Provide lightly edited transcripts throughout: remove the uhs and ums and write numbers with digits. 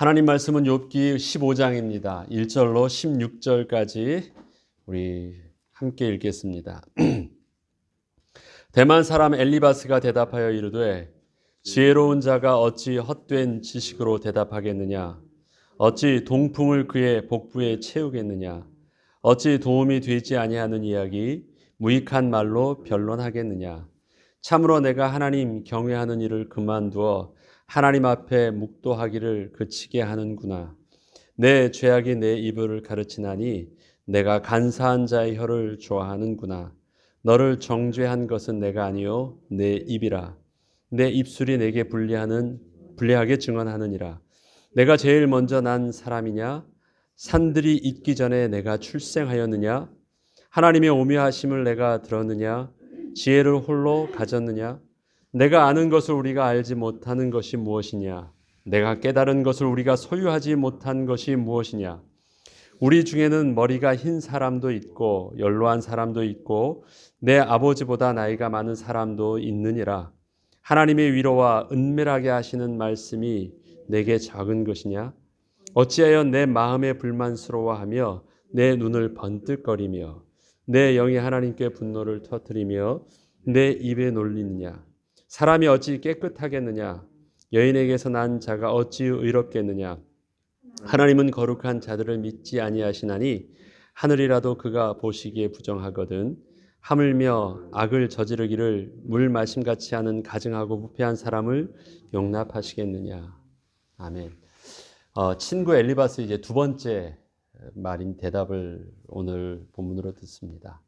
하나님 말씀은 욥기 15장입니다. 1절로 16절까지 우리 함께 읽겠습니다. 대만 사람 엘리바스가 대답하여 이르되 지혜로운 자가 어찌 헛된 지식으로 대답하겠느냐? 어찌 동풍을 그의 복부에 채우겠느냐? 어찌 도움이 되지 아니하는 이야기 무익한 말로 변론하겠느냐? 참으로 내가 하나님 경외하는 일을 그만두어 하나님 앞에 묵도하기를 그치게 하는구나. 내 죄악이 내 입을 가르치나니 내가 간사한 자의 혀를 좋아하는구나. 너를 정죄한 것은 내가 아니요 내 입이라. 내 입술이 내게 불리하게 증언하느니라. 내가 제일 먼저 난 사람이냐? 산들이 있기 전에 내가 출생하였느냐? 하나님의 오묘하심을 내가 들었느냐? 지혜를 홀로 가졌느냐? 내가 아는 것을 우리가 알지 못하는 것이 무엇이냐? 내가 깨달은 것을 우리가 소유하지 못한 것이 무엇이냐? 우리 중에는 머리가 흰 사람도 있고 연로한 사람도 있고 내 아버지보다 나이가 많은 사람도 있느니라. 하나님의 위로와 은밀하게 하시는 말씀이 내게 적은 것이냐? 어찌하여 내 마음에 불만스러워하며 내 눈을 번뜩거리며 내 영이 하나님께 분노를 터뜨리며 내 입에 놀리느냐? 사람이 어찌 깨끗하겠느냐? 여인에게서 난 자가 어찌 의롭겠느냐? 하나님은 거룩한 자들을 믿지 아니하시나니 하늘이라도 그가 보시기에 부정하거든. 하물며 악을 저지르기를 물 마심같이 하는 가증하고 부패한 사람을 용납하시겠느냐? 아멘. 친구 엘리바스 이제 두 번째 말인 대답을 오늘 본문으로 듣습니다.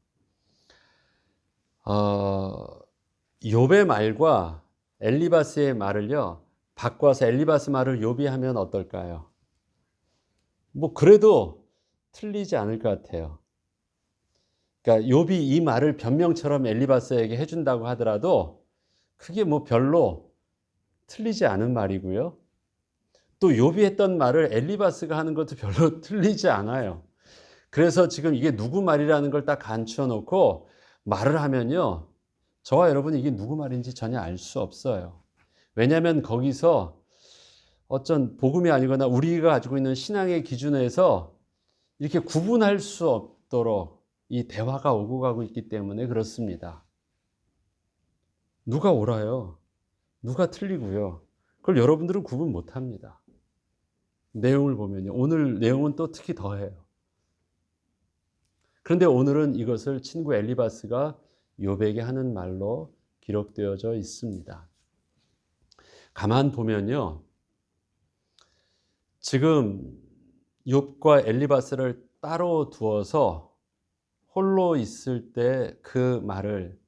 욥의 말과 엘리바스의 말을요 바꿔서 엘리바스 말을 욥이 하면 어떨까요? 그래도 틀리지 않을 것 같아요. 그러니까 욥이 이 말을 변명처럼 엘리바스에게 해준다고 하더라도 그게 별로 틀리지 않은 말이고요. 또 욥이 했던 말을 엘리바스가 하는 것도 별로 틀리지 않아요. 그래서 지금 이게 누구 말이라는 걸 딱 간추어 놓고 말을 하면요, 저와 여러분이 이게 누구 말인지 전혀 알 수 없어요. 왜냐하면 거기서 어쩐 복음이 아니거나 우리가 가지고 있는 신앙의 기준에서 이렇게 구분할 수 없도록 이 대화가 오고 가고 있기 때문에 그렇습니다. 누가 옳아요? 누가 틀리고요? 그걸 여러분들은 구분 못합니다. 내용을 보면요. 오늘 내용은 또 특히 더해요. 그런데 오늘은 이것을 친구 엘리바스가 욥에게 하는 말로 기록되어져 있습니다. 가만 보면요, 지금 욥과 엘리바스를 따로 두어서 홀로 있을 때 그 말을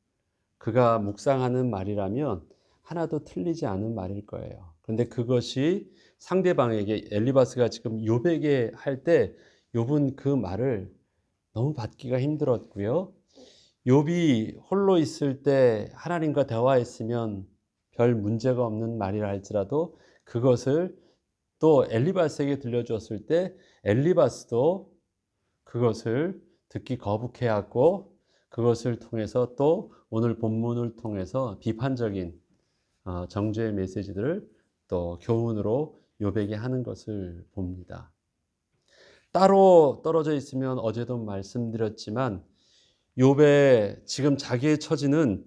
그가 묵상하는 말이라면 하나도 틀리지 않은 말일 거예요. 그런데 그것이 상대방에게 엘리바스가 지금 욥에게 할 때 욥은 그 말을 너무 받기가 힘들었고요. 욥이 홀로 있을 때 하나님과 대화했으면 별 문제가 없는 말이라 할지라도 그것을 또 엘리바스에게 들려주었을 때 엘리바스도 그것을 듣기 거북해하고 그것을 통해서 또 오늘 본문을 통해서 비판적인 정죄의 메시지들을 또 교훈으로 욥에게 하는 것을 봅니다. 따로 떨어져 있으면 어제도 말씀드렸지만 욥의 지금 자기의 처지는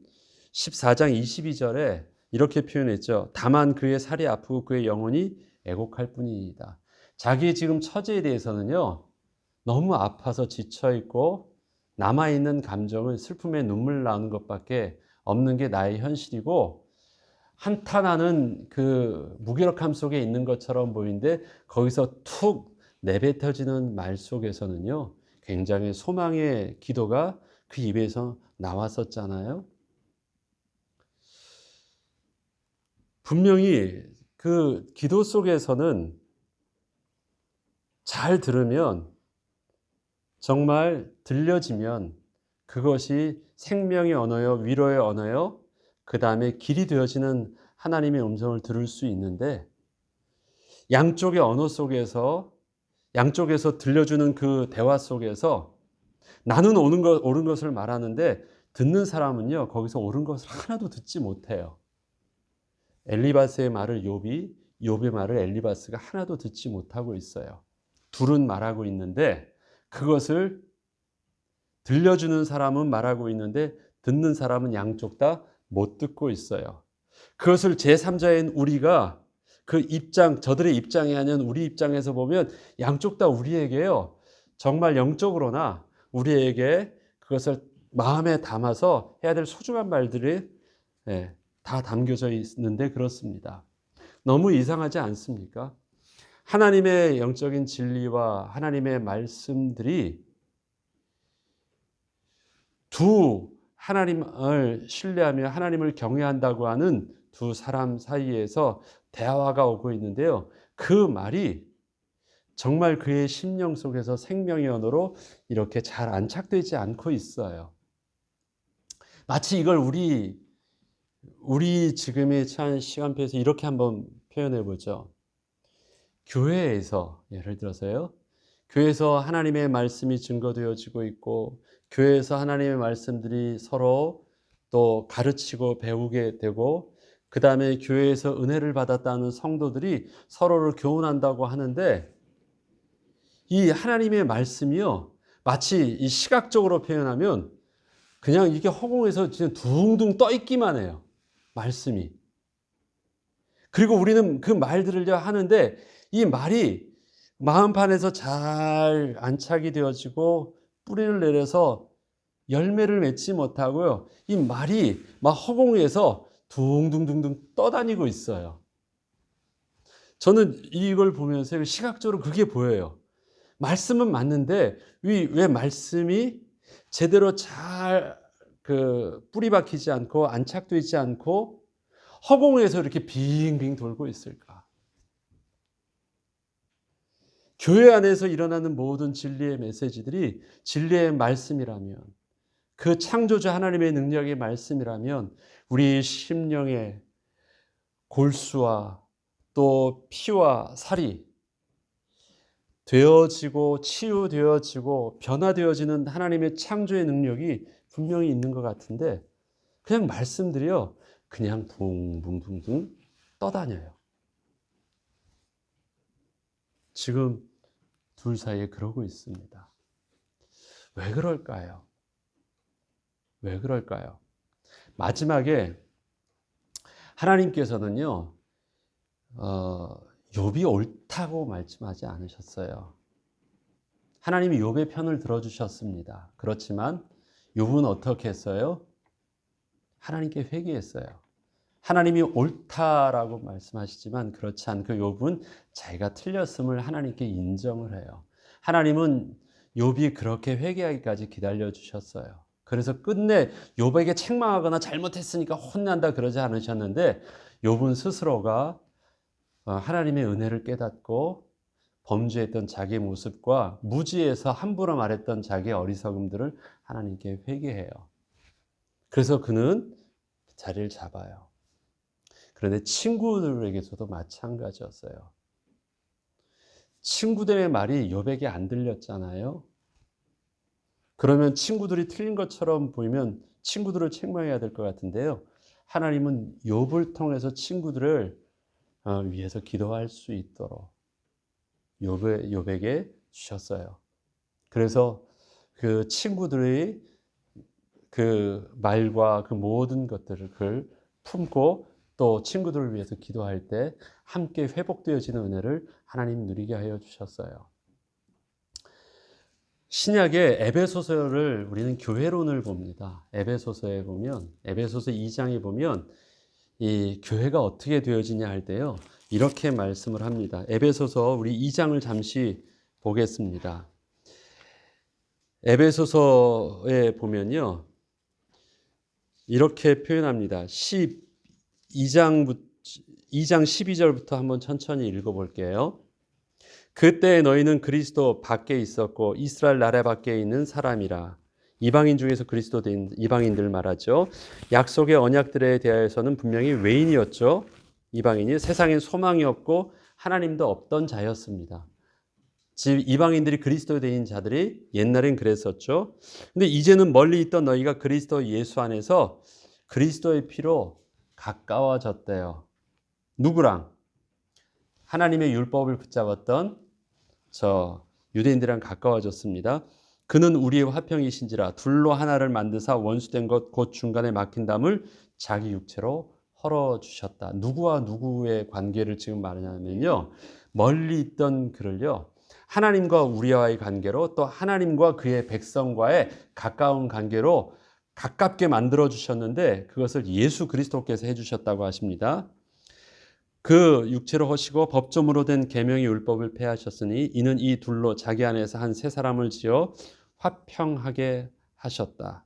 14장 22절에 이렇게 표현했죠. 다만 그의 살이 아프고 그의 영혼이 애곡할 뿐이다. 자기의 지금 처지에 대해서는요, 너무 아파서 지쳐있고 남아있는 감정은 슬픔에 눈물 나는 것밖에 없는 게 나의 현실이고 한탄하는 그 무기력함 속에 있는 것처럼 보이는데 거기서 툭 내뱉어지는 말 속에서는요, 굉장히 소망의 기도가 그 입에서 나왔었잖아요. 분명히 그 기도 속에서는 잘 들으면 정말 들려지면 그것이 생명의 언어요, 위로의 언어요, 그 다음에 길이 되어지는 하나님의 음성을 들을 수 있는데 양쪽의 언어 속에서 양쪽에서 들려주는 그 대화 속에서 나는 옳은 것을 말하는데 듣는 사람은요 거기서 옳은 것을 하나도 듣지 못해요. 엘리바스의 말을 욥이 욥의 말을 엘리바스가 하나도 듣지 못하고 있어요. 둘은 말하고 있는데 그것을 들려주는 사람은 말하고 있는데 듣는 사람은 양쪽 다 못 듣고 있어요. 그것을 제3자인 우리가 그 입장, 저들의 입장이 아닌 우리 입장에서 보면 양쪽 다 우리에게요, 정말 영적으로나 우리에게 그것을 마음에 담아서 해야 될 소중한 말들이 다 담겨져 있는데 그렇습니다. 너무 이상하지 않습니까? 하나님의 영적인 진리와 하나님의 말씀들이 두 하나님을 신뢰하며 하나님을 경외한다고 하는 두 사람 사이에서 대화가 오고 있는데요. 그 말이 정말 그의 심령 속에서 생명의 언어로 이렇게 잘 안착되지 않고 있어요. 마치 이걸 우리 지금의 처한 시간표에서 이렇게 한번 표현해 보죠. 교회에서, 예를 들어서요, 교회에서 하나님의 말씀이 증거되어지고 있고 교회에서 하나님의 말씀들이 서로 또 가르치고 배우게 되고 그 다음에 교회에서 은혜를 받았다는 성도들이 서로를 교훈한다고 하는데 이 하나님의 말씀이요, 마치 이 시각적으로 표현하면 그냥 이게 허공에서 진짜 둥둥 떠 있기만 해요. 말씀이. 그리고 우리는 그 말들을 하는데 이 말이 마음판에서 잘 안착이 되어지고 뿌리를 내려서 열매를 맺지 못하고요, 이 말이 막 허공 위에서 둥둥둥둥 떠다니고 있어요. 저는 이걸 보면서 시각적으로 그게 보여요. 말씀은 맞는데 왜 말씀이 제대로 잘 뿌리 박히지 않고 안착되어 있지 않고 허공에서 이렇게 빙빙 돌고 있을까? 교회 안에서 일어나는 모든 진리의 메시지들이 진리의 말씀이라면, 그 창조주 하나님의 능력의 말씀이라면 우리 심령의 골수와 또 피와 살이 되어지고 치유되어지고 변화되어지는 하나님의 창조의 능력이 분명히 있는 것 같은데 그냥 말씀들이요, 그냥 붕붕붕붕 떠다녀요. 지금 둘 사이에 그러고 있습니다. 왜 그럴까요? 왜 그럴까요? 마지막에 하나님께서는요, 욥이 옳다고 말씀하지 않으셨어요. 하나님이 욥의 편을 들어주셨습니다. 그렇지만 욥은 어떻게 했어요? 하나님께 회개했어요. 하나님이 옳다라고 말씀하시지만 그렇지 않고 욥은 자기가 틀렸음을 하나님께 인정을 해요. 하나님은 욥이 그렇게 회개하기까지 기다려주셨어요. 그래서 끝내 욥에게 책망하거나 잘못했으니까 혼난다 그러지 않으셨는데 욥은 스스로가 하나님의 은혜를 깨닫고 범죄했던 자기의 모습과 무지에서 함부로 말했던 자기의 어리석음들을 하나님께 회개해요. 그래서 그는 자리를 잡아요. 그런데 친구들에게서도 마찬가지였어요. 친구들의 말이 욥에게 안 들렸잖아요. 그러면 친구들이 틀린 것처럼 보이면 친구들을 책망해야 될 것 같은데요. 하나님은 욥을 통해서 친구들을 위해서 기도할 수 있도록 욥에게 주셨어요. 그래서 그 친구들의 그 말과 그 모든 것들을 품고 또 친구들을 위해서 기도할 때 함께 회복되어지는 은혜를 하나님 누리게 하여 주셨어요. 신약의 에베소서를 우리는 교회론을 봅니다. 에베소서에 보면, 에베소서 2장에 보면 이 교회가 어떻게 되어지냐 할 때요, 이렇게 말씀을 합니다. 에베소서 우리 2장을 잠시 보겠습니다. 에베소서에 보면요, 이렇게 표현합니다. 2장 12절부터 한번 천천히 읽어볼게요. 그때 너희는 그리스도 밖에 있었고 이스라엘 나라 밖에 있는 사람이라. 이방인 중에서 그리스도 된 이방인들 말하죠. 약속의 언약들에 대하여서는 분명히 외인이었죠. 이방인이 세상엔 소망이 없고 하나님도 없던 자였습니다. 즉 이방인들이 그리스도에 대인 자들이 옛날엔 그랬었죠. 근데 이제는 멀리 있던 너희가 그리스도 예수 안에서 그리스도의 피로 가까워졌대요. 누구랑? 하나님의 율법을 붙잡았던 저 유대인들이랑 가까워졌습니다. 그는 우리의 화평이신지라 둘로 하나를 만드사 원수된 것 곧 중간에 막힌 담을 자기 육체로 헐어주셨다. 누구와 누구의 관계를 지금 말하냐면요, 멀리 있던 그를요, 하나님과 우리와의 관계로, 또 하나님과 그의 백성과의 가까운 관계로 가깝게 만들어 주셨는데, 그것을 예수 그리스도께서 해주셨다고 하십니다. 그 육체로 허시고 법조문으로 된 계명의 율법을 폐하셨으니 이는 이 둘로 자기 안에서 한 세 사람을 지어 화평하게 하셨다.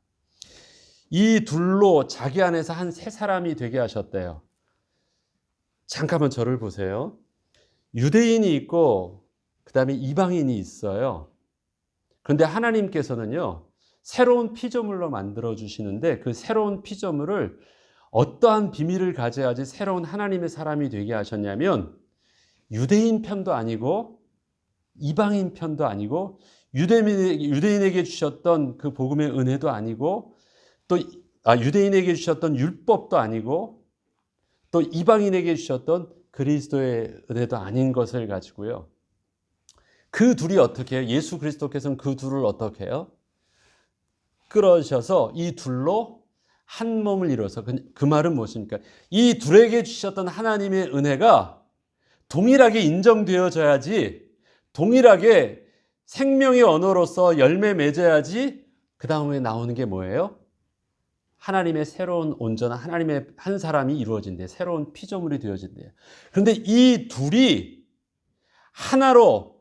이 둘로 자기 안에서 한 세 사람이 되게 하셨대요. 잠깐만 저를 보세요. 유대인이 있고 그 다음에 이방인이 있어요. 그런데 하나님께서는요, 새로운 피조물로 만들어 주시는데 그 새로운 피조물을 어떠한 비밀을 가져야지 새로운 하나님의 사람이 되게 하셨냐면, 유대인 편도 아니고 이방인 편도 아니고 유대인에게 주셨던 그 복음의 은혜도 아니고 또 유대인에게 주셨던 율법도 아니고 또 이방인에게 주셨던 그리스도의 은혜도 아닌 것을 가지고요, 그 둘이 어떻게 해요? 예수 그리스도께서는 그 둘을 어떻게 해요? 끌어셔서 이 둘로 한 몸을 이뤄서, 그 말은 무엇입니까? 이 둘에게 주셨던 하나님의 은혜가 동일하게 인정되어져야지, 동일하게 생명의 언어로서 열매 맺어야지 그 다음에 나오는 게 뭐예요? 하나님의 새로운 온전한 하나님의 한 사람이 이루어진대. 새로운 피조물이 되어진대요. 그런데 이 둘이 하나로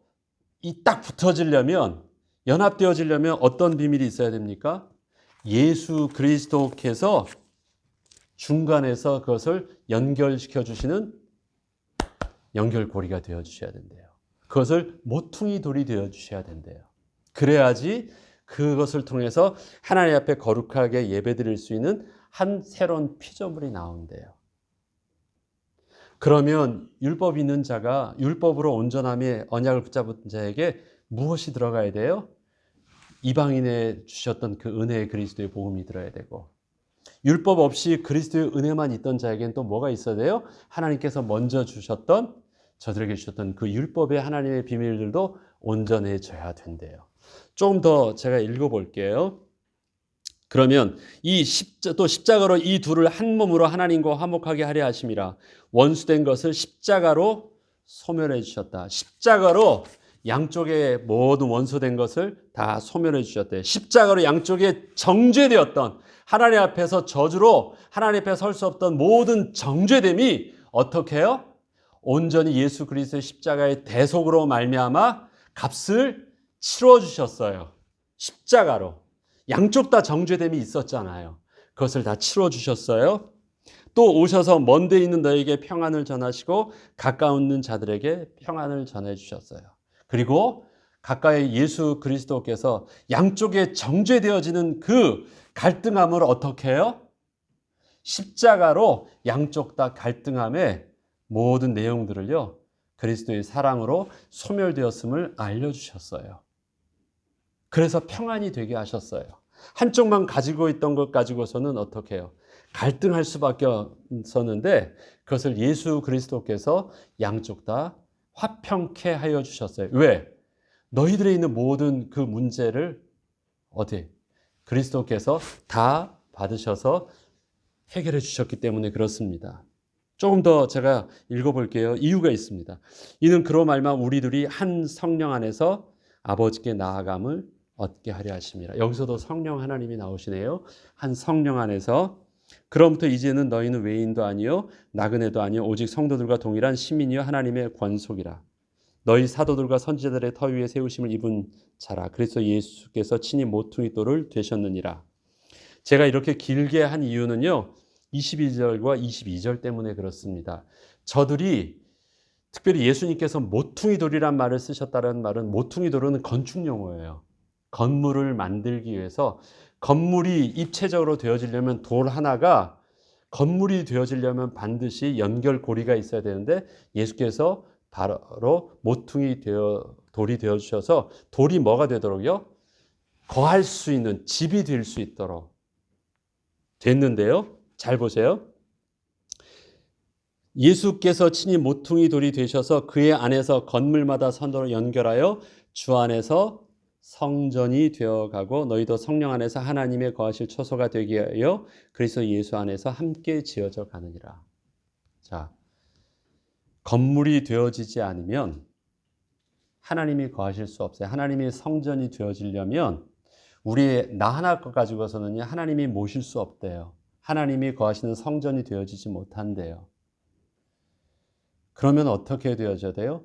딱 붙어지려면, 연합되어지려면 어떤 비밀이 있어야 됩니까? 예수 그리스도께서 중간에서 그것을 연결시켜 주시는 연결고리가 되어 주셔야 된대요. 그것을 모퉁이 돌이 되어 주셔야 된대요. 그래야지 그것을 통해서 하나님 앞에 거룩하게 예배드릴 수 있는 한 새로운 피조물이 나온대요. 그러면 율법 있는 자가 율법으로 온전함의 언약을 붙잡은 자에게 무엇이 들어가야 돼요? 이방인에 주셨던 그 은혜의 그리스도의 복음이 들어야 되고, 율법 없이 그리스도의 은혜만 있던 자에게는 또 뭐가 있어야 돼요? 하나님께서 먼저 주셨던, 저들에게 주셨던 그 율법의 하나님의 비밀들도 온전해져야 된대요. 좀 더 제가 읽어볼게요. 그러면 또 십자가로 이 둘을 한 몸으로 하나님과 화목하게 하려 하심이라. 원수된 것을 십자가로 소멸해 주셨다. 십자가로 양쪽에 모든 원수된 것을 다 소멸해 주셨대요. 십자가로 양쪽에 정죄되었던, 하나님 앞에서 저주로 하나님 앞에 설 수 없던 모든 정죄됨이 어떻게 해요? 온전히 예수 그리스도의 십자가의 대속으로 말미암아 값을 치러 주셨어요. 십자가로. 양쪽 다 정죄됨이 있었잖아요. 그것을 다 치러 주셨어요. 또 오셔서 먼 데 있는 너에게 평안을 전하시고 가까운 있는 자들에게 평안을 전해 주셨어요. 그리고 가까이 예수 그리스도께서 양쪽에 정죄되어지는 그 갈등함을 어떻게 해요? 십자가로 양쪽 다 갈등함의 모든 내용들을요, 그리스도의 사랑으로 소멸되었음을 알려주셨어요. 그래서 평안이 되게 하셨어요. 한쪽만 가지고 있던 것 가지고서는 어떻게 해요? 갈등할 수밖에 없었는데 그것을 예수 그리스도께서 양쪽 다 화평케 하여 주셨어요. 왜? 너희들에 있는 모든 그 문제를 그리스도께서 다 받으셔서 해결해 주셨기 때문에 그렇습니다. 조금 더 제가 읽어볼게요. 이유가 있습니다. 이는 그로 말미암아 우리들이 한 성령 안에서 아버지께 나아감을 얻게 하려 하심이라. 여기서도 성령 하나님이 나오시네요. 한 성령 안에서. 그럼부터 이제는 너희는 외인도 아니요 나그네도 아니요 오직 성도들과 동일한 시민이요 하나님의 권속이라. 너희 사도들과 선지자들의 터 위에 세우심을 입은 자라. 그래서 예수께서 친히 모퉁이 돌을 되셨느니라. 제가 이렇게 길게 한 이유는요, 21절과 22절 때문에 그렇습니다. 저들이 특별히 예수님께서 모퉁이 돌이란 말을 쓰셨다는 말은, 모퉁이 돌은 건축 용어예요. 건물을 만들기 위해서, 건물이 입체적으로 되어지려면 돌 하나가 건물이 되어지려면 반드시 연결고리가 있어야 되는데, 예수께서 바로 모퉁이 돌이 되어주셔서 돌이 뭐가 되도록요? 거할 수 있는 집이 될 수 있도록 됐는데요. 잘 보세요. 예수께서 친히 모퉁이 돌이 되셔서 그의 안에서 건물마다 선도로 연결하여 주 안에서 성전이 되어가고 너희도 성령 안에서 하나님의 거하실 처소가 되게 하여 그리스도 예수 안에서 함께 지어져 가느니라. 자, 건물이 되어지지 않으면 하나님이 거하실 수 없어요. 하나님의 성전이 되어지려면 우리의 나 하나 것 가지고서는 하나님이 모실 수 없대요. 하나님이 거하시는 성전이 되어지지 못한대요. 그러면 어떻게 되어져야 돼요?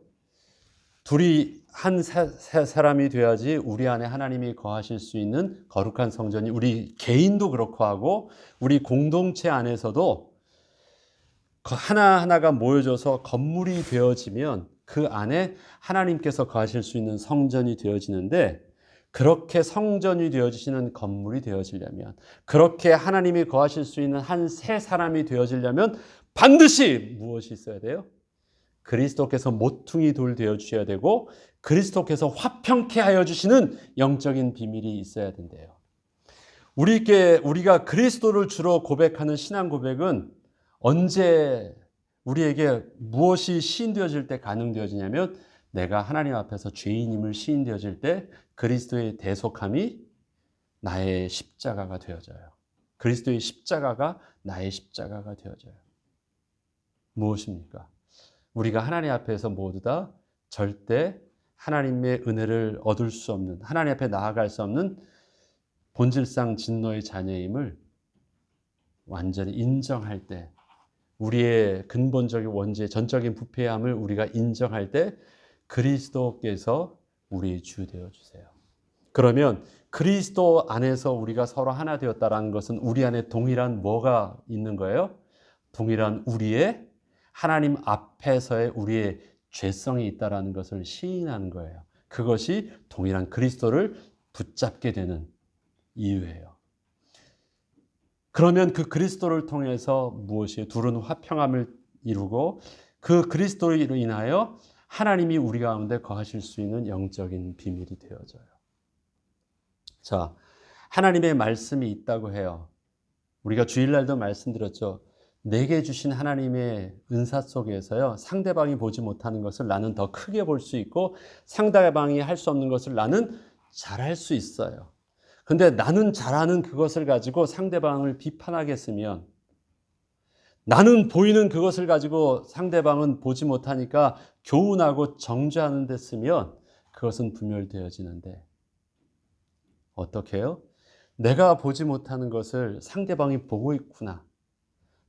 둘이 한 사람이 돼야지 우리 안에 하나님이 거하실 수 있는 거룩한 성전이 우리 개인도 그렇고 하고 우리 공동체 안에서도 하나하나가 모여져서 건물이 되어지면 그 안에 하나님께서 거하실 수 있는 성전이 되어지는데 그렇게 성전이 되어지시는 건물이 되어지려면 그렇게 하나님이 거하실 수 있는 한 세 사람이 되어지려면 반드시 무엇이 있어야 돼요? 그리스도께서 모퉁이 돌 되어 주셔야 되고 그리스도께서 화평케 하여 주시는 영적인 비밀이 있어야 된대요. 우리가 그리스도를 주로 고백하는 신앙 고백은 언제 우리에게 무엇이 시인되어질 때 가능되어지냐면 내가 하나님 앞에서 죄인임을 시인되어질 때 그리스도의 대속함이 나의 십자가가 되어져요. 그리스도의 십자가가 나의 십자가가 되어져요. 무엇입니까? 우리가 하나님 앞에서 모두 다 절대 하나님의 은혜를 얻을 수 없는 하나님 앞에 나아갈 수 없는 본질상 진노의 자녀임을 완전히 인정할 때 우리의 근본적인 원죄 전적인 부패함을 우리가 인정할 때 그리스도께서 우리의 주 되어주세요. 그러면 그리스도 안에서 우리가 서로 하나 되었다는 것은 우리 안에 동일한 뭐가 있는 거예요? 동일한 우리의 하나님 앞에서의 우리의 죄성이 있다는 것을 시인하는 거예요. 그것이 동일한 그리스도를 붙잡게 되는 이유예요. 그러면 그 그리스도를 통해서 무엇이에요? 둘은 화평함을 이루고 그 그리스도로 인하여 하나님이 우리 가운데 거하실 수 있는 영적인 비밀이 되어져요. 자, 하나님의 말씀이 있다고 해요. 우리가 주일날도 말씀드렸죠. 내게 주신 하나님의 은사 속에서요, 상대방이 보지 못하는 것을 나는 더 크게 볼 수 있고 상대방이 할 수 없는 것을 나는 잘할 수 있어요. 근데 나는 잘하는 그것을 가지고 상대방을 비판하겠으면 나는 보이는 그것을 가지고 상대방은 보지 못하니까 교훈하고 정죄하는 데 쓰면 그것은 분멸되어지는데 어떻게 해요? 내가 보지 못하는 것을 상대방이 보고 있구나.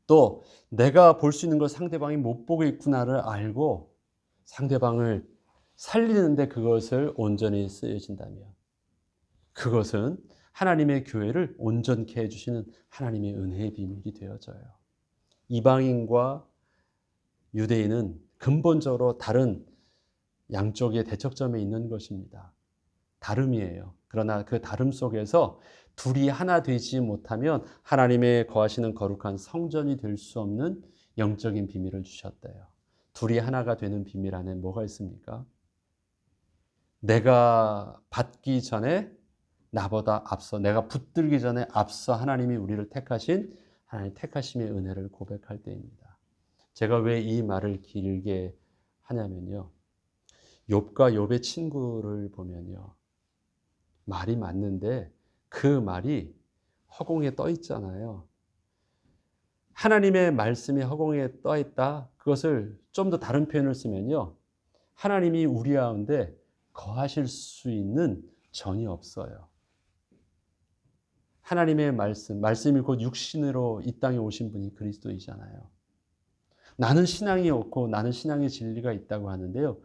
또 내가 볼 수 있는 걸 상대방이 못 보고 있구나를 알고 상대방을 살리는데 그것을 온전히 쓰여진다면 그것은 하나님의 교회를 온전케 해주시는 하나님의 은혜의 비밀이 되어져요. 이방인과 유대인은 근본적으로 다른 양쪽의 대척점에 있는 것입니다. 다름이에요. 그러나 그 다름 속에서 둘이 하나 되지 못하면 하나님의 거하시는 거룩한 성전이 될 수 없는 영적인 비밀을 주셨대요. 둘이 하나가 되는 비밀 안에 뭐가 있습니까? 내가 받기 전에 나보다 앞서 내가 붙들기 전에 앞서 하나님이 우리를 택하신 하나님 택하심의 은혜를 고백할 때입니다. 제가 왜 이 말을 길게 하냐면요. 욥과 욥의 친구를 보면요. 말이 맞는데 그 말이 허공에 떠 있잖아요. 하나님의 말씀이 허공에 떠 있다. 그것을 좀 더 다른 표현을 쓰면요. 하나님이 우리 가운데 거하실 수 있는 전이 없어요. 하나님의 말씀이 곧 육신으로 이 땅에 오신 분이 그리스도이잖아요. 나는 신앙이 없고 나는 신앙의 진리가 있다고 하는데요.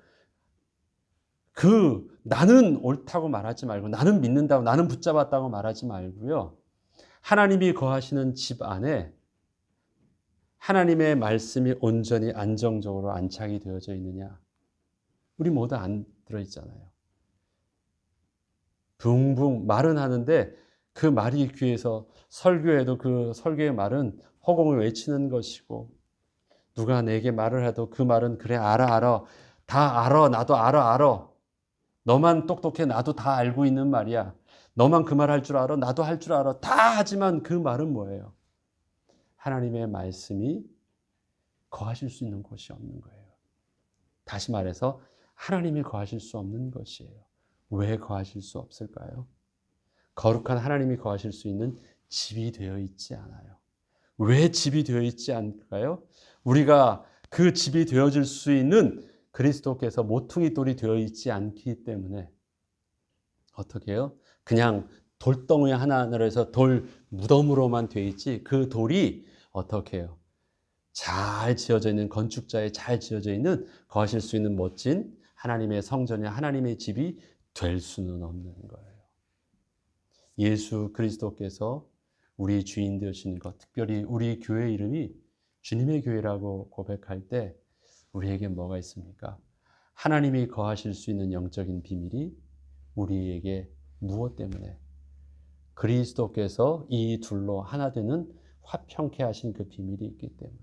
나는 옳다고 말하지 말고 나는 믿는다고 나는 붙잡았다고 말하지 말고요. 하나님이 거하시는 집 안에 하나님의 말씀이 온전히 안정적으로 안착이 되어져 있느냐? 우리 모두 안 들어있잖아요. 붕붕 말은 하는데 그 말이 귀에서 설교해도 그 설교의 말은 허공을 외치는 것이고 누가 내게 말을 해도 그 말은 그래 알아 다 알아 나도 알아 너만 똑똑해 나도 다 알고 있는 말이야 너만 그 말 할 줄 알아 나도 할 줄 알아 다 하지만 그 말은 뭐예요? 하나님의 말씀이 거하실 수 있는 곳이 없는 거예요. 다시 말해서 하나님이 거하실 수 없는 것이에요. 왜 거하실 수 없을까요? 거룩한 하나님이 거하실 수 있는 집이 되어 있지 않아요. 왜 집이 되어 있지 않을까요? 우리가 그 집이 되어질 수 있는 그리스도께서 모퉁이 돌이 되어 있지 않기 때문에 어떻게 해요? 그냥 돌덩이 하나로 해서 돌 무덤으로만 되어 있지 그 돌이 어떻게 해요? 잘 지어져 있는 건축자의 잘 지어져 있는 거하실 수 있는 멋진 하나님의 성전이 하나님의 집이 될 수는 없는 거예요. 예수 그리스도께서 우리 주인 되시는 것, 특별히 우리 교회 이름이 주님의 교회라고 고백할 때 우리에게 뭐가 있습니까? 하나님이 거하실 수 있는 영적인 비밀이 우리에게 무엇 때문에? 그리스도께서 이 둘로 하나 되는 화평케 하신 그 비밀이 있기 때문에.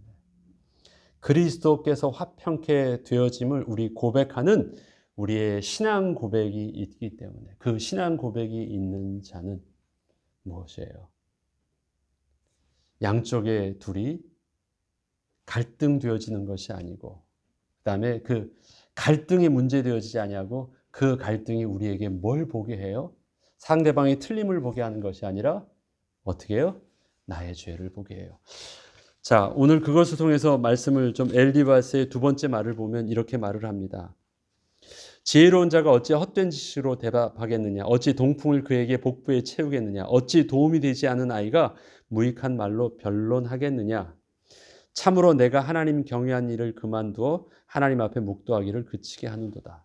그리스도께서 화평케 되어짐을 우리 고백하는 우리의 신앙 고백이 있기 때문에 그 신앙 고백이 있는 자는 무엇이에요? 양쪽의 둘이 갈등되어지는 것이 아니고 그다음에 그 갈등이 문제되어지지 아니하고 그 갈등이 우리에게 뭘 보게 해요? 상대방의 틀림을 보게 하는 것이 아니라 어떻게 해요? 나의 죄를 보게 해요. 자, 오늘 그것을 통해서 말씀을 좀 엘리바스의 두 번째 말을 보면 이렇게 말을 합니다. 지혜로운 자가 어찌 헛된 지식으로 대답하겠느냐? 어찌 동풍을 그에게 복부에 채우겠느냐? 어찌 도움이 되지 않은 아이가 무익한 말로 변론하겠느냐? 참으로 내가 하나님 경외한 일을 그만두어 하나님 앞에 묵도하기를 그치게 하는도다.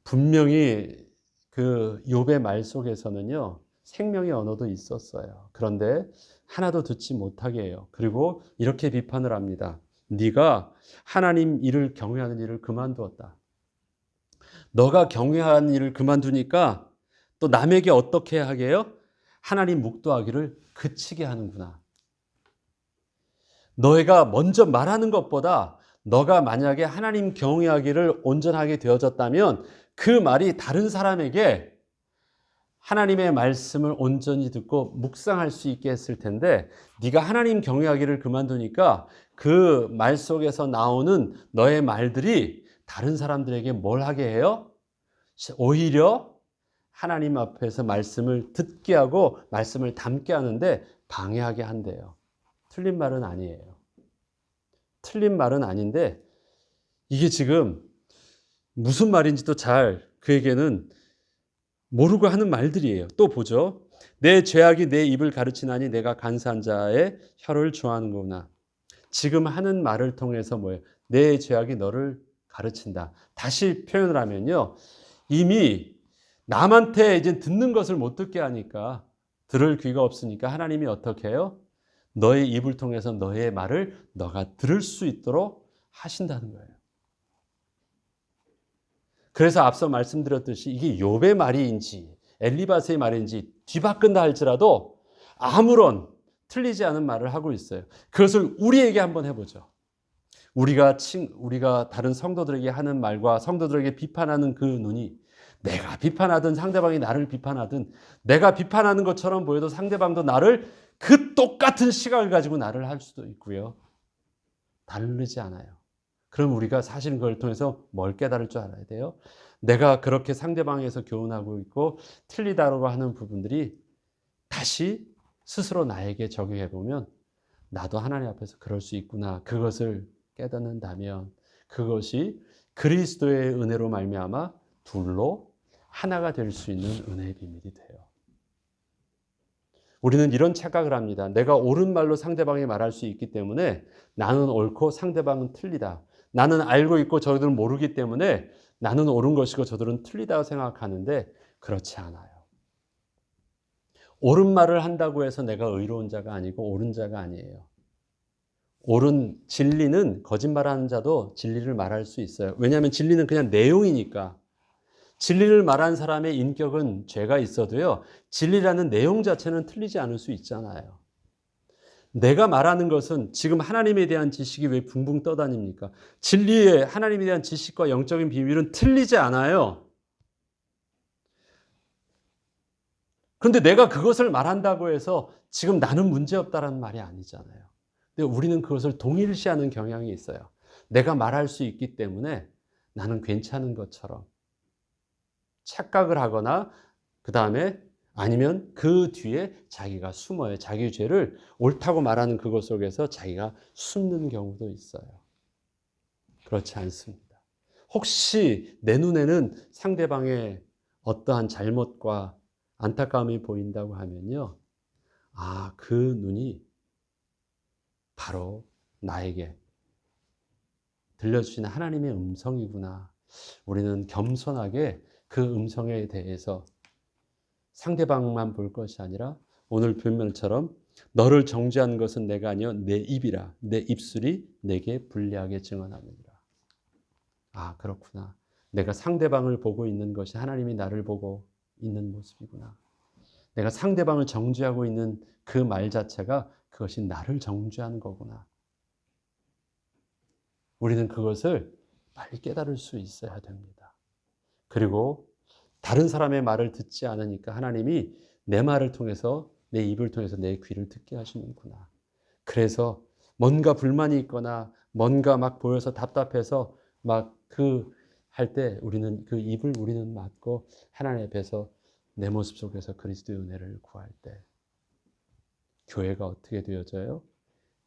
분명히 그 욥의 말 속에서는요. 생명의 언어도 있었어요. 그런데 하나도 듣지 못하게 해요. 그리고 이렇게 비판을 합니다. 네가 하나님 일을 경외하는 일을 그만두었다. 너가 경외하는 일을 그만두니까 또 남에게 어떻게 하게 해요? 하나님 묵도하기를 그치게 하는구나. 너희가 먼저 말하는 것보다 너가 만약에 하나님 경외하기를 온전하게 되어졌다면 그 말이 다른 사람에게 하나님의 말씀을 온전히 듣고 묵상할 수 있게 했을 텐데 네가 하나님 경외하기를 그만두니까 그 말 속에서 나오는 너의 말들이 다른 사람들에게 뭘 하게 해요? 오히려 하나님 앞에서 말씀을 듣게 하고 말씀을 담게 하는데 방해하게 한대요. 틀린 말은 아니에요. 틀린 말은 아닌데 이게 지금 무슨 말인지도 잘 그에게는 모르고 하는 말들이에요. 또 보죠. 내 죄악이 내 입을 가르치나니 내가 간사한 자의 혀를 좋아하는구나. 지금 하는 말을 통해서 뭐예요? 내 죄악이 너를 가르친다. 다시 표현을 하면요. 이미 남한테 이제 듣는 것을 못 듣게 하니까 들을 귀가 없으니까 하나님이 어떻게 해요? 너의 입을 통해서 너의 말을 너가 들을 수 있도록 하신다는 거예요. 그래서 앞서 말씀드렸듯이 이게 욥의 말인지 엘리바스의 말인지 뒤바꾼다 할지라도 아무런 틀리지 않은 말을 하고 있어요. 그것을 우리에게 한번 해보죠. 우리가 다른 성도들에게 하는 말과 성도들에게 비판하는 그 눈이 내가 비판하든 상대방이 나를 비판하든 내가 비판하는 것처럼 보여도 상대방도 나를 그 똑같은 시각을 가지고 나를 할 수도 있고요. 다르지 않아요. 그럼 우리가 사실 그걸 통해서 뭘 깨달을 줄 알아야 돼요? 내가 그렇게 상대방에서 교훈하고 있고 틀리다고 하는 부분들이 다시 스스로 나에게 적용해 보면 나도 하나님 앞에서 그럴 수 있구나. 그것을 깨닫는다면 그것이 그리스도의 은혜로 말미암아 둘로 하나가 될 수 있는 은혜의 비밀이 돼요. 우리는 이런 착각을 합니다. 내가 옳은 말로 상대방이 말할 수 있기 때문에 나는 옳고 상대방은 틀리다. 나는 알고 있고 저들은 모르기 때문에 나는 옳은 것이고 저들은 틀리다고 생각하는데 그렇지 않아요. 옳은 말을 한다고 해서 내가 의로운 자가 아니고 옳은 자가 아니에요. 옳은 진리는 거짓말하는 자도 진리를 말할 수 있어요. 왜냐하면 진리는 그냥 내용이니까. 진리를 말한 사람의 인격은 죄가 있어도요. 진리라는 내용 자체는 틀리지 않을 수 있잖아요. 내가 말하는 것은 지금 하나님에 대한 지식이 왜 붕붕 떠다닙니까? 진리의 하나님에 대한 지식과 영적인 비밀은 틀리지 않아요. 그런데 내가 그것을 말한다고 해서 지금 나는 문제없다라는 말이 아니잖아요. 근데 우리는 그것을 동일시하는 경향이 있어요. 내가 말할 수 있기 때문에 나는 괜찮은 것처럼 착각을 하거나 그다음에 아니면 그 뒤에 자기가 숨어요. 자기 죄를 옳다고 말하는 그것 속에서 자기가 숨는 경우도 있어요. 그렇지 않습니다. 혹시 내 눈에는 상대방의 어떠한 잘못과 안타까움이 보인다고 하면요. 아, 그 눈이 바로 나에게 들려주시는 하나님의 음성이구나. 우리는 겸손하게 그 음성에 대해서 상대방만 볼 것이 아니라 오늘 표현처럼 너를 정죄한 것은 내가 아니요 내 입이라 내 입술이 내게 불리하게 증언하느니라. 아, 그렇구나. 내가 상대방을 보고 있는 것이 하나님이 나를 보고 있는 모습이구나. 내가 상대방을 정죄하고 있는 그 말 자체가 그것이 나를 정죄하는 거구나. 우리는 그것을 빨리 깨달을 수 있어야 됩니다. 그리고 다른 사람의 말을 듣지 않으니까 하나님이 내 말을 통해서 내 입을 통해서 내 귀를 듣게 하시는구나. 그래서 뭔가 불만이 있거나 뭔가 막 보여서 답답해서 막 할 때 우리는 그 입을 우리는 막고 하나님 앞에서 내 모습 속에서 그리스도의 은혜를 구할 때 교회가 어떻게 되어져요?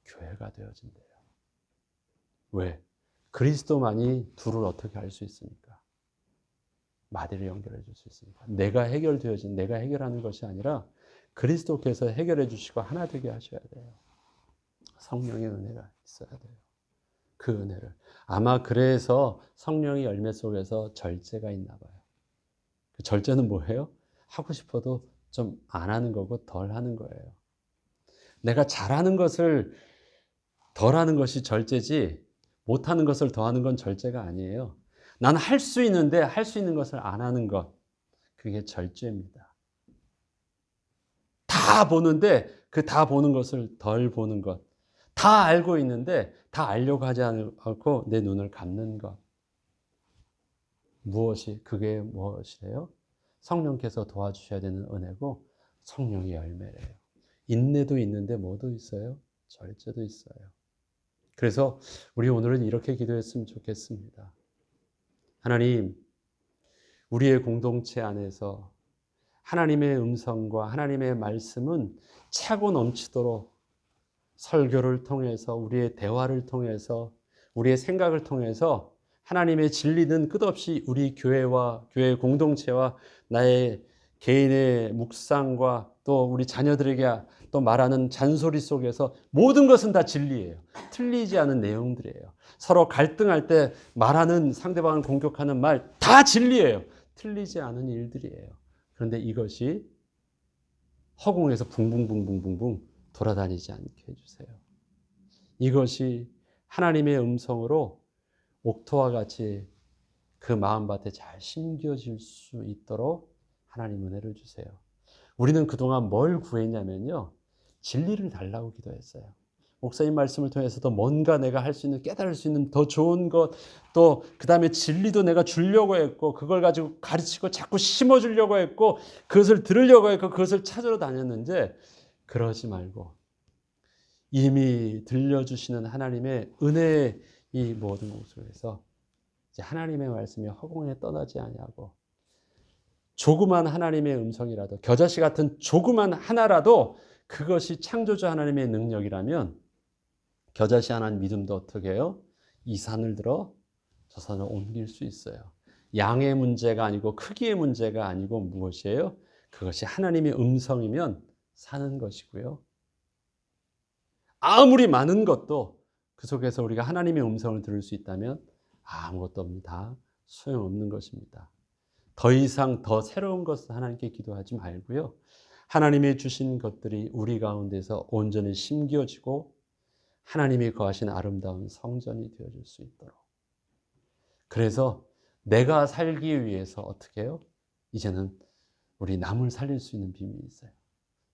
교회가 되어진대요. 왜? 그리스도만이 둘을 어떻게 할 수 있습니까? 마디를 연결해 줄 수 있습니다. 내가 해결하는 것이 아니라 그리스도께서 해결해 주시고 하나 되게 하셔야 돼요. 성령의 은혜가 있어야 돼요. 그 은혜를. 아마 그래서 성령의 열매 속에서 절제가 있나 봐요. 그 절제는 뭐예요? 하고 싶어도 좀 안 하는 거고 덜 하는 거예요. 내가 잘하는 것을 덜 하는 것이 절제지 못하는 것을 더 하는 건 절제가 아니에요. 나는 할 수 있는데 할 수 있는 것을 안 하는 것. 그게 절제입니다. 다 보는데 그 다 보는 것을 덜 보는 것. 다 알고 있는데 다 알려고 하지 않고 내 눈을 감는 것. 그게 무엇이래요? 성령께서 도와주셔야 되는 은혜고 성령의 열매래요. 인내도 있는데 뭐도 있어요? 절제도 있어요. 그래서 우리 오늘은 이렇게 기도했으면 좋겠습니다. 하나님, 우리의 공동체 안에서 하나님의 음성과 하나님의 말씀은 차고 넘치도록 설교를 통해서 우리의 대화를 통해서 우리의 생각을 통해서 하나님의 진리는 끝없이 우리 교회와 교회 공동체와 나의 개인의 묵상과 또 우리 자녀들에게 또 말하는 잔소리 속에서 모든 것은 다 진리예요. 틀리지 않은 내용들이에요. 서로 갈등할 때 말하는 상대방을 공격하는 말 다 진리예요. 틀리지 않은 일들이에요. 그런데 이것이 허공에서 붕붕붕붕붕붕 돌아다니지 않게 해주세요. 이것이 하나님의 음성으로 옥토와 같이 그 마음밭에 잘 심겨질 수 있도록 하나님 은혜를 주세요. 우리는 그동안 뭘 구했냐면요. 진리를 달라고 기도했어요. 목사님 말씀을 통해서도 뭔가 내가 할 수 있는 깨달을 수 있는 더 좋은 것 또 그 다음에 진리도 내가 주려고 했고 그걸 가지고 가르치고 자꾸 심어주려고 했고 그것을 들으려고 했고 그것을 찾으러 다녔는데 그러지 말고 이미 들려주시는 하나님의 은혜의 이 모든 곳에서 이제 하나님의 말씀이 허공에 떠나지 아니하고 조그만 하나님의 음성이라도 겨자씨 같은 조그만 하나라도 그것이 창조주 하나님의 능력이라면 겨자씨 하나는 믿음도 어떻게 해요? 이 산을 들어 저 산을 옮길 수 있어요. 양의 문제가 아니고 크기의 문제가 아니고 무엇이에요? 그것이 하나님의 음성이면 사는 것이고요. 아무리 많은 것도 그 속에서 우리가 하나님의 음성을 들을 수 있다면 아무것도 없는 다 소용없는 것입니다. 더 이상 더 새로운 것을 하나님께 기도하지 말고요. 하나님이 주신 것들이 우리 가운데서 온전히 심겨지고 하나님이 거하신 아름다운 성전이 되어질 수 있도록. 그래서 내가 살기 위해서 어떻게 해요? 이제는 우리 남을 살릴 수 있는 비밀이 있어요.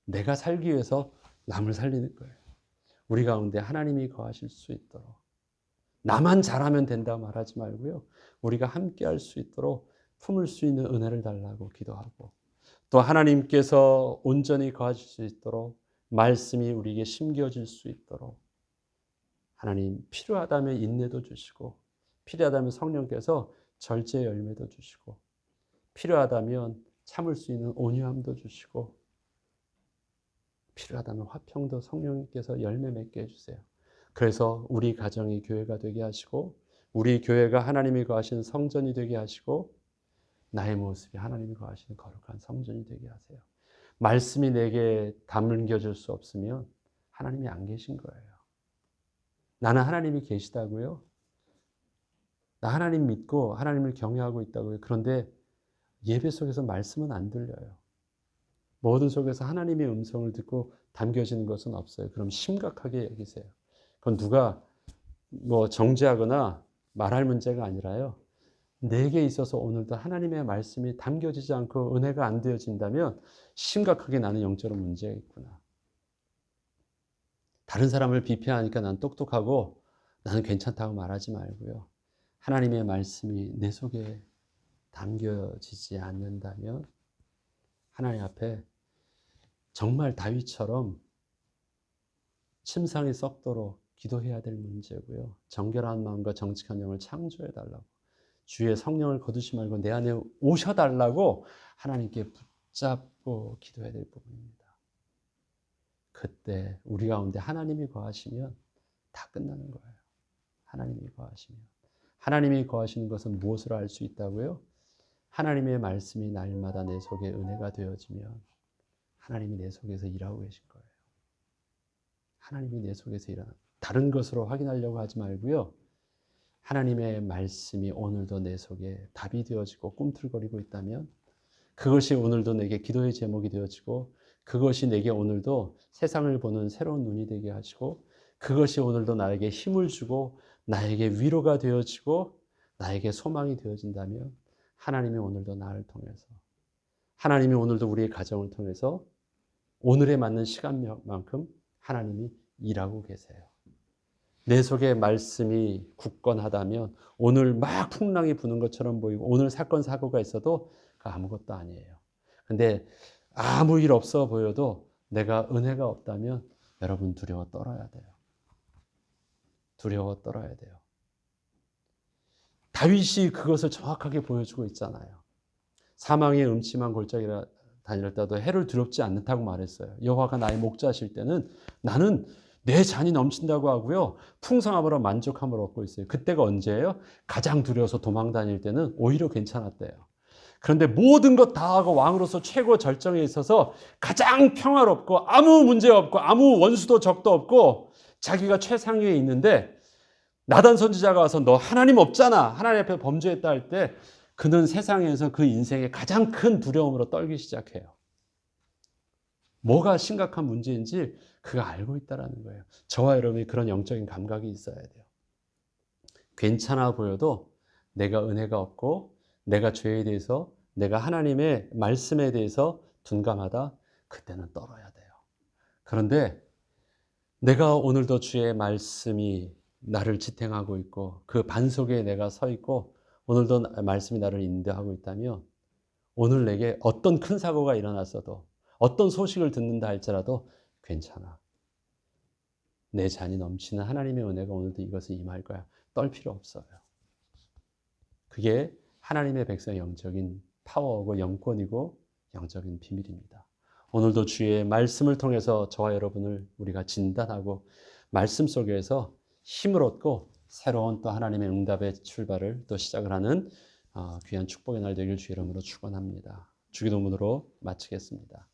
내가 살기 위해서 남을 살리는 거예요. 우리 가운데 하나님이 거하실 수 있도록. 나만 잘하면 된다 말하지 말고요. 우리가 함께 할 수 있도록 품을 수 있는 은혜를 달라고 기도하고 또 하나님께서 온전히 거하실 수 있도록 말씀이 우리에게 심겨질 수 있도록 하나님 필요하다면 인내도 주시고 필요하다면 성령께서 절제 열매도 주시고 필요하다면 참을 수 있는 온유함도 주시고 필요하다면 화평도 성령께서 열매 맺게 해주세요. 그래서 우리 가정이 교회가 되게 하시고 우리 교회가 하나님이 거하시는 성전이 되게 하시고 나의 모습이 하나님이 거하시는 거룩한 성전이 되게 하세요. 말씀이 내게 담겨질 수 없으면 하나님이 안 계신 거예요. 나는 하나님이 계시다고요? 나 하나님 믿고 하나님을 경외하고 있다고요. 그런데 예배 속에서 말씀은 안 들려요. 모든 속에서 하나님의 음성을 듣고 담겨지는 것은 없어요. 그럼 심각하게 여기세요. 그건 누가 정죄하거나 말할 문제가 아니라요. 내게 있어서 오늘도 하나님의 말씀이 담겨지지 않고 은혜가 안 되어진다면 심각하게 나는 영적으로 문제가 있구나. 다른 사람을 비판하니까 난 똑똑하고 나는 괜찮다고 말하지 말고요. 하나님의 말씀이 내 속에 담겨지지 않는다면 하나님 앞에 정말 다윗처럼 침상이 썩도록 기도해야 될 문제고요. 정결한 마음과 정직한 영을 창조해 달라고 주의 성령을 거두지 말고 내 안에 오셔달라고 하나님께 붙잡고 기도해야 될 부분입니다. 그때 우리 가운데 하나님이 거하시면 다 끝나는 거예요. 하나님이 거하시면. 하나님이 거하시는 것은 무엇으로 알 수 있다고요? 하나님의 말씀이 날마다 내 속에 은혜가 되어지면 하나님이 내 속에서 일하고 계신 거예요. 하나님이 내 속에서 일하는 다른 것으로 확인하려고 하지 말고요. 하나님의 말씀이 오늘도 내 속에 답이 되어지고 꿈틀거리고 있다면 그것이 오늘도 내게 기도의 제목이 되어지고 그것이 내게 오늘도 세상을 보는 새로운 눈이 되게 하시고 그것이 오늘도 나에게 힘을 주고 나에게 위로가 되어지고 나에게 소망이 되어진다면 하나님이 오늘도 나를 통해서 하나님이 오늘도 우리의 가정을 통해서 오늘에 맞는 시간만큼 하나님이 일하고 계세요. 내 속에 말씀이 굳건하다면 오늘 막 풍랑이 부는 것처럼 보이고 오늘 사건 사고가 있어도 아무것도 아니에요. 근데 아무 일 없어 보여도 내가 은혜가 없다면 여러분 두려워 떨어야 돼요. 두려워 떨어야 돼요. 다윗이 그것을 정확하게 보여주고 있잖아요. 사망의 음침한 골짜기라 다닐지라도 해를 두렵지 않다고 말했어요. 여호와가 나의 목자실 때는 나는 내 잔이 넘친다고 하고요. 풍성함으로 만족함을 얻고 있어요. 그때가 언제예요? 가장 두려워서 도망 다닐 때는 오히려 괜찮았대요. 그런데 모든 것 다 하고 왕으로서 최고 절정에 있어서 가장 평화롭고 아무 문제 없고 아무 원수도 적도 없고 자기가 최상위에 있는데 나단 선지자가 와서 너 하나님 없잖아. 하나님 앞에 범죄했다 할 때 그는 세상에서 그 인생의 가장 큰 두려움으로 떨기 시작해요. 뭐가 심각한 문제인지 그가 알고 있다는 거예요. 저와 여러분이 그런 영적인 감각이 있어야 돼요. 괜찮아 보여도 내가 은혜가 없고 내가 죄에 대해서 내가 하나님의 말씀에 대해서 둔감하다. 그때는 떨어야 돼요. 그런데 내가 오늘도 주의 말씀이 나를 지탱하고 있고 그 반석에 내가 서 있고 오늘도 말씀이 나를 인도하고 있다면 오늘 내게 어떤 큰 사고가 일어났어도 어떤 소식을 듣는다 할지라도 괜찮아. 내 잔이 넘치는 하나님의 은혜가 오늘도 이것을 임할 거야. 떨 필요 없어요. 그게 하나님의 백성의 영적인 파워고 영권이고 영적인 비밀입니다. 오늘도 주의 말씀을 통해서 저와 여러분을 우리가 진단하고 말씀 속에서 힘을 얻고 새로운 또 하나님의 응답의 출발을 또 시작을 하는 귀한 축복의 날 되길 주의 이름으로 축원합니다. 주기도문으로 마치겠습니다.